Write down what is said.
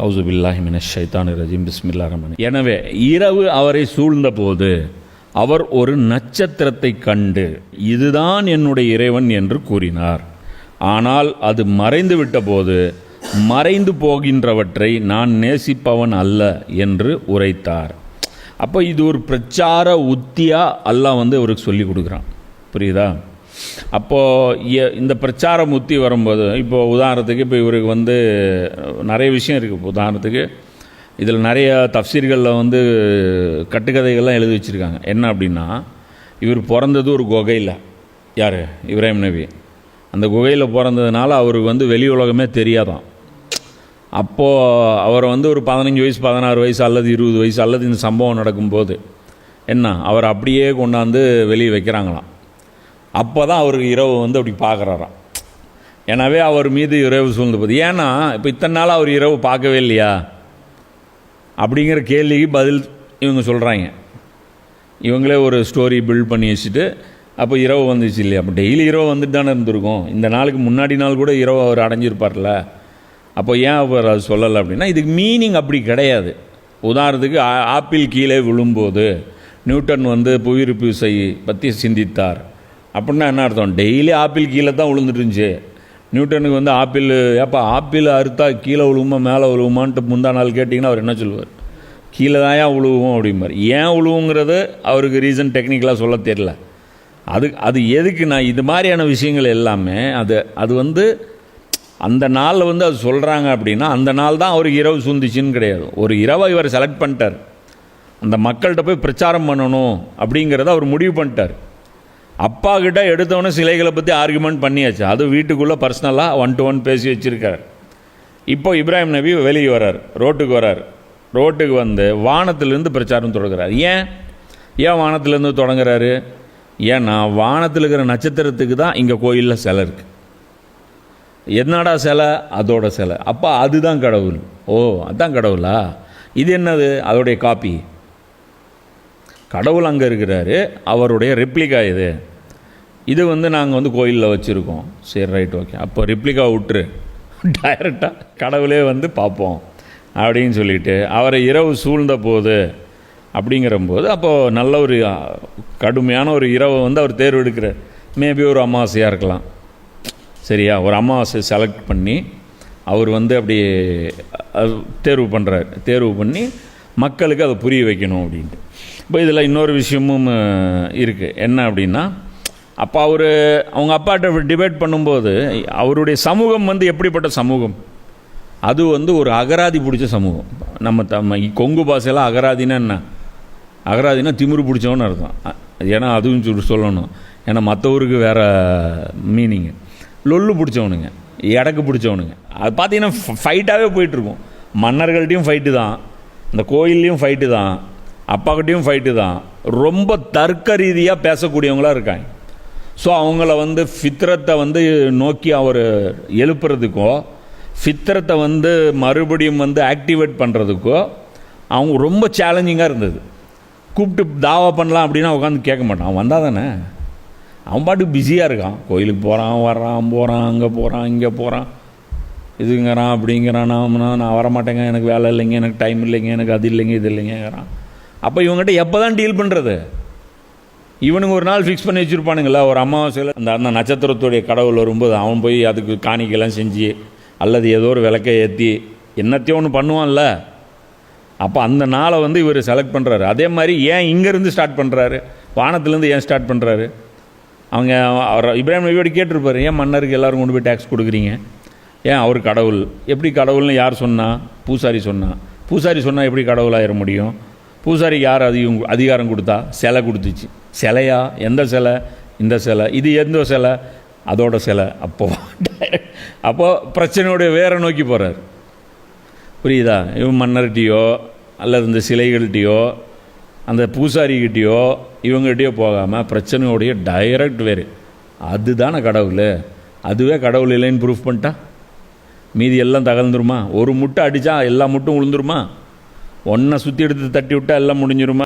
அவுசு பில்லாஹி மினஷ் ஷைத்தானிர் ரஜீம் பிஸ்மில்லாஹிர் ரஹ்மானிர் ரஹீம். எனவே இரவு அவரை சூழ்ந்தபோது அவர் ஒரு நட்சத்திரத்தை கண்டு இதுதான் என்னுடைய இறைவன் என்று கூறினார். ஆனால் அது மறைந்து விட்டபோது மறைந்து போகின்றவற்றை நான் நேசிப்பவன் அல்ல என்று உரைத்தார். அப்போ இது ஒரு பிரச்சார உத்தியாக அல்லாஹ் இவருக்கு சொல்லி கொடுக்குறான். புரியுதா? அப்போது இந்த பிரச்சார உத்தி வரும்போது இப்போது உதாரணத்துக்கு இப்போ இவருக்கு நிறைய விஷயம் இருக்குது. உதாரணத்துக்கு இதில் நிறைய தஃப்சீர்களில் கட்டுக்கதைகள்லாம் எழுதி வச்சுருக்காங்க. என்ன அப்படின்னா, இவர் பிறந்தது ஒரு குகையில். யார்? இப்ராஹிம் நபி. அந்த குகையில் பிறந்ததுனால அவருக்கு வெளி உலகமே தெரியாதான். அப்போது அவர் ஒரு 15 வயசு 16 வயசு அல்லது 20 வயசு அல்லது இந்த சம்பவம் நடக்கும்போது அவர் அப்படியே கொண்டாந்து வெளியே வைக்கிறாங்களாம். அப்போ தான் அவருக்கு இரவு அப்படி பார்க்குறாராம். எனவே அவர் மீது இரவு சூழ்ந்து போகுது. ஏன்னா இப்போ இத்தனை நாள் அவர் இரவு பார்க்கவே இல்லையா அப்படிங்கிற கேள்விக்கு பதில் இவங்க சொல்கிறாங்க. இவங்களே ஒரு ஸ்டோரி பில்ட் பண்ணி வச்சுட்டு அப்போ இரவு வந்துச்சு இல்லையா, அப்போ டெய்லி இரவு வந்துட்டு தானே இருந்திருக்கும். இந்த நாளுக்கு முன்னாடி நாள் கூட இரவு அவர் அடைஞ்சிருப்பார்ல. அப்போ ஏன் அவர் அது சொல்லலை அப்படின்னா, இதுக்கு மீனிங் அப்படி கிடையாது. உதாரணத்துக்கு ஆப்பிள் கீழே விழும்போது நியூட்டன் புவியீர்ப்பு விசை பற்றி சிந்தித்தார் அப்படின்னா என்ன அர்த்தம்? டெய்லி ஆப்பிள் கீழே தான் விழுந்துட்டு இருந்துச்சு. நியூட்டனுக்கு ஆப்பிள் ஆப்பிள் அறுத்தா கீழே விழுவுமா மேலே விழுவுமான்ட்டு முந்தா நாள் கேட்டிங்கன்னா அவர் என்ன சொல்லுவார்? கீழே தான் ஏன் விழுவோம் அப்படிம்பார். ஏன் விழுவுங்கிறது அவருக்கு ரீசன் டெக்னிக்கலாக சொல்ல தெரியல. அது எதுக்குன்னா, இது மாதிரியான விஷயங்கள் எல்லாமே அது அந்த நாளில் அது சொல்கிறாங்க அப்படின்னா அந்த நாள் தான் அவருக்கு இரவு சூழ்ந்துச்சின்னு கிடையாது. ஒரு இரவை இவர் செலக்ட் பண்ணிட்டார். அந்த மக்கள்கிட்ட போய் பிரச்சாரம் பண்ணணும் அப்படிங்கிறத அவர் முடிவு பண்ணிட்டார். அப்பா கிட்ட எடுத்தவொன்னே சிலைகளை பற்றி ஆர்குமெண்ட் பண்ணியாச்சு. அது வீட்டுக்குள்ளே பர்சனலாக 1 to 1 பேசி வச்சுருக்கார். இப்போ இப்ராஹிம் நபி வெளியே வரார், ரோட்டுக்கு வரார். ரோட்டுக்கு வானத்திலேருந்து பிரச்சாரம் தொடங்குறார். ஏன் வானத்திலேருந்து தொடங்குறாரு? ஏன்னா வானத்தில் இருக்கிற நட்சத்திரத்துக்கு தான் இங்கே கோயிலில் சிலை இருக்குது. என்னடா சிலை? அதோட சிலை. அப்போ அதுதான் கடவுள். ஓ, அதுதான் கடவுளா? இது என்னது? அதோடைய காப்பி. கடவுள் அங்கே இருக்கிறாரு, அவருடைய ரெப்ளிகா இது நாங்கள் கோயிலில் வச்சுருக்கோம். சரி, ரைட், ஓகே. அப்போ ரெப்ளிகா விட்டுரு, டைரெக்டாக கடவுளே பார்ப்போம் அப்படின்னு சொல்லிட்டு அவரை இரவு சூழ்ந்த போது அப்படிங்கிறம்போது அப்போது நல்ல ஒரு கடுமையான ஒரு இரவை அவர் தேர்வு எடுக்கிறார். மேபி ஒரு அமாவாசையாக இருக்கலாம். சரியா? ஒரு அமாவாசை செலக்ட் பண்ணி அவர் அப்படி தேர்வு பண்ணுறார். தேர்வு பண்ணி மக்களுக்கு அதை புரிய வைக்கணும் அப்படின்ட்டு. இப்போ இதில் இன்னொரு விஷயமும் இருக்குது. என்ன அப்படின்னா, அப்போ அவங்க அப்பாட்ட டிபேட் பண்ணும்போது அவருடைய சமூகம் எப்படிப்பட்ட சமூகம்? அது ஒரு அகராதி பிடிச்ச சமூகம். நம்ம கொங்கு பாஷையில் அகராதினா என்ன? அகராதினா திமிரு பிடிச்சவன்னு அர்த்தம். ஏன்னா அதுவும் சொல்லணும். ஏன்னா மற்ற ஊருக்கு வேறு மீனிங்கு. லொல்லு பிடிச்சவனுங்க, எடக்கு பிடிச்சவனுங்க. அது பார்த்தீங்கன்னா ஃபைட்டாகவே போயிட்டுருக்கும். மன்னர்கள்ட்டையும் ஃபைட்டு தான், இந்த கோயில்லையும் ஃபைட்டு தான், அப்பாக்கிட்டையும் ஃபைட்டு தான். ரொம்ப தர்க்க ரீதியாக பேசக்கூடியவங்களாக இருக்காங்க. ஸோ அவங்கள ஃபித்ரத்தை நோக்கி அவர் எழுப்புறதுக்கோ ஃபித்ரத்தை மறுபடியும் ஆக்டிவேட் பண்ணுறதுக்கோ அவங்க ரொம்ப சேலஞ்சிங்காக இருந்தது. கூப்பிட்டு தாவா பண்ணலாம் அப்படின்னா உட்காந்து கேட்க மாட்டான். அவன் வந்தால் தானே, அவன் பாட்டுக்கு பிஸியாக இருக்கான். கோயிலுக்கு போகிறான், வர்றான், போகிறான், அங்கே போகிறான், இங்கே போகிறான், இதுங்கிறான், அப்படிங்கிறான். நான் வரமாட்டேங்க, எனக்கு வேலை இல்லைங்க, எனக்கு டைம் இல்லைங்க, எனக்கு அது இல்லைங்க, இது இல்லைங்கிறான். அப்போ இவங்ககிட்ட எப்போ தான் டீல் பண்ணுறது? இவனுங்க ஒரு நாள் ஃபிக்ஸ் பண்ணி வச்சுருப்பானுங்களா, ஒரு அமாவாசையில் அந்த நட்சத்திரத்துடைய கடவுள் வரும்போது அவன் போய் அதுக்கு காணிக்கெல்லாம் செஞ்சு அல்லது ஏதோ ஒரு விளக்கை ஏற்றி என்னத்தையும் ஒன்று பண்ணுவான்ல. அப்போ அந்த நாளை இவர் செலக்ட் பண்ணுறாரு. அதே மாதிரி ஏன் இங்கேருந்து ஸ்டார்ட் பண்ணுறாரு? வானத்துலேருந்து ஏன் ஸ்டார்ட் பண்ணுறாரு? அவங்க அவர் இப்ராஹிம் நபியோடு கேட்டிருப்பார், ஏன் மன்னருக்கு எல்லோரும் கொண்டு போய் டேக்ஸ் கொடுக்குறீங்க? ஏன் அவர் கடவுள்? எப்படி கடவுள்னு யார் சொன்னா? பூசாரி சொன்னா. பூசாரி சொன்னால் எப்படி கடவுளாயிட முடியும்? பூசாரிக்கு யார் அதிகாரம் கொடுத்தா? சிலை கொடுத்துச்சு. சிலையா? எந்த சிலை? இந்த சிலை. இது எந்த சிலை? அதோட சிலை. அப்போது பிரச்சனையோடைய வேற நோக்கி போகிறார். புரியுதா? இவன் மன்னர்கிட்டையோ அல்லது இந்த சிலைகள்கிட்டையோ அந்த பூசாரிக்கிட்டேயோ இவங்ககிட்டயோ போகாமல் பிரச்சனையோடைய டைரக்ட் வேறு. அதுதானே கடவுள். அதுவே கடவுள் இல்லைன்னு ப்ரூஃப் பண்ணிட்டா மீதி எல்லாம் தகர்ந்துருமா? ஒரு முட்டை அடித்தா எல்லா முட்டும் விழுந்துருமா? ஒன்றை சுற்றி எடுத்து தட்டி விட்டால் எல்லாம் முடிஞ்சிருமா?